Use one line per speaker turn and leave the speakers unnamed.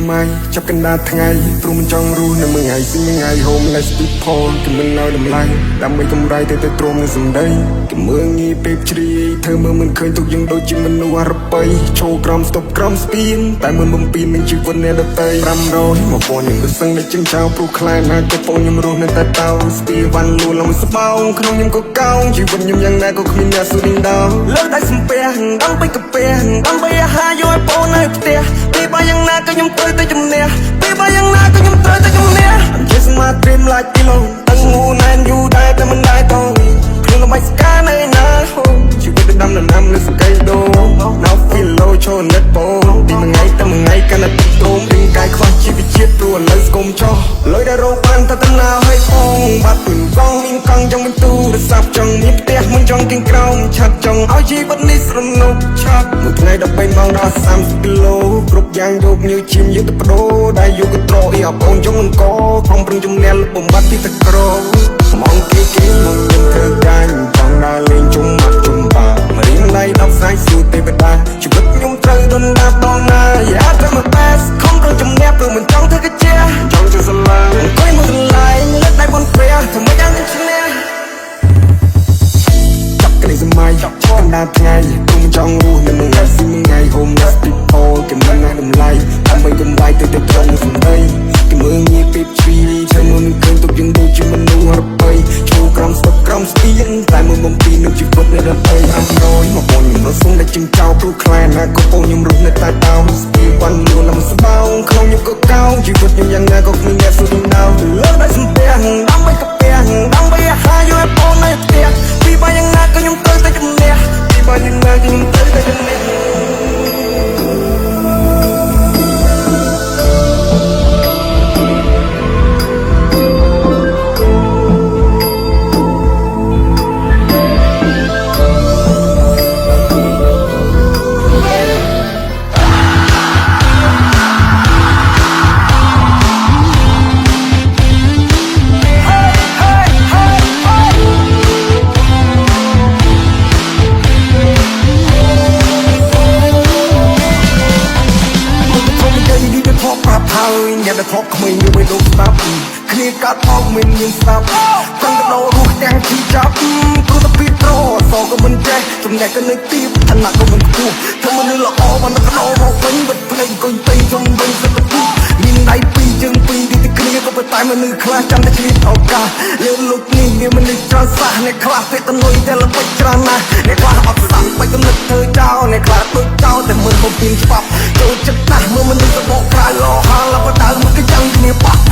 សម័យចាប់កណ្ដាលថ្ងៃព្រោះមិនចង់រស់នៅមួយថ្ងៃពីមួយថ្ងៃ homeless people គឺមិននៅតម្លៃដើម្បីកម្រៃតែទ្រាំនឹងសម្ដីគឺមើងងាយពេលជ្រាយធ្វើមើលមិនឃើញទុកយើងដូចជាមនុស្សអរបៃឈោក្រំស្ទប់ក្រំស្ពានតែមិនបំពេញនឹងជីវិតអ្នកដទៃ500 1000ខ្ញុំរសឹងតែជឹងចោលព្រោះខ្លាចណាស់ក៏ពងខ្ញុំរស់នៅតែតោស្ពាវ៉ាន់លួលឡើងស្បោងក្នុងខ្ញុំក៏កោងជីវិតខ្ញុំយ៉ាងណាក៏គ្មានអ្នកស៊ូឌីងដោលើដៃសំពះដើម្បីកាពះដើម្បីអាហារយកឲ្យបងនៅផ្ទះពីបើយ៉ាងណាក៏ខ្ញុំត្រូវតែជំនះពីបើយ៉ាងណាក៏ខ្ញុំត្រូវតែជំនះអញ្ចឹងស្មាតព្រីមឡាច់គីឡូតាំងងូណែនយូរដែរតែមិនដែរតខ្លួនល្បៃស្កានៅណាជីវិតទៅដាំដំណាំលើសកៃដូ Now feel low ឈរនិតបងពីមួយថ្ងៃទៅមួយថ្ងៃកាន់តែទ្រោមរាងកាយខ្វះជីវជាតិព្រោះឥឡូវស្គមចោះលុយដែលរកបានតែតំណៅឲ្យផងបាត់ពីកង់មានកង់ចង់មិនទូរស័ព្ទចង់មានផ្ទះមិនចង់គិងក្រោមឆាត់ចង់ឲ្យជីវិតនេះស្រណុកឆាប់មួយថ្ងៃ13ម៉ោងដល់30គីឡូគ្រប់យ៉ាងយកញើសឈាមយកទៅបដូរដែលយកទៅត្រអីអបងចង់អង្គខំប្រឹងជំនះលុបបំបត្តិពីតក្រមកគេមកខ្ញុំធ្វើការចង់ដើរលេងជុំមកជុំបាមករៀនដៃដល់ផ្សាយសួរទេវតាជីវិតខ្ញុំត្រូវដុនដាបដល់ណាយ៉ាទៅមក best ខំប្រឹងជំនះព្រោះមិនចង់ធ្វើកាជាចង់ជិះសាឡាអង្គុយមកកន្លែងលើកដៃបនព្រះធ្វើមិនយ៉ាងនឹងឈ្នះចាប់ក្តីសម័យចាប់កណ្ដាលថ្ងៃព្រោះមិនចង់រស់នៅមួយថ្ងៃស៊ីមួយថ្ងៃ homeless people គេមិនណាតម្លៃដើម្បីកម្រៃទៅត្រង់សម្ដីគេមើងងាយពីជ្រីធ្វើមុនឃើញទុកយើងដូចជាមនុស្សអរបៃឈោក្រំស្ទប់ក្រំស្ពានតែមិនបំពេញនឹងជីវិតនៅដល់500 1000មកបងខ្ញុំរត់សុំតែជឹងចោលព្រោះខ្លាចណាក៏បងខ្ញុំរស់នៅតែតោស្ពាវ៉ាន់លួនឡើងស្បោងក្នុងខ្ញុំក៏កោងជីវិតខ្ញុំយ៉ាងណាក៏គ្មានអ្នកស៊ូឌីងដោលើដៃសំពះដើម្បីកាពះដើម្បីអាហារយកឲ្យបងនៅផ្ទះពីបើយ៉ាងណាក៏ខ្ញុំត្រូវតែជំនះពីបើយ៉ាងណាក៏ខ្ញុំត្រូវតែជំនះអ្នកដែលធ្លាប់ក្មេងយកទៅស្ដាប់គ្នាកាត់មកមិនមានស្ដាប់ចង់ទៅដោរស់ទាំងជីចាប់ព្រោះតែពីត្រសក៏មិនចេះចំណែកក៏នៅទីឋានៈក៏មិនខ្ពស់ធ្វើមនុស្សល្អបានទៅដោមកវិញវិតភ្លេងកុយតេជុំវិញសិតពុះមានដៃពីរជើងពីរទីគ្នាក៏ប៉ុន្តែមនុស្សខ្លះចាំតែឆ្លៀតឱកាសលើលោកនេះមានមនុស្សច្រើនសះអ្នកខ្លះពេកតនុយតែល្បិចច្រើនណាស់អ្នកខ្លះអត់ស្ដាប់បែកកំណត់ធ្វើចោលអ្នកខ្លះដូចចោលតែមិនបំពេញច្បាប់ចូលចិត្តណាស់មើលមនុស្សទៅបកក្រៅលោហាលបដៅមកក៏ចាំគ្នាបោះ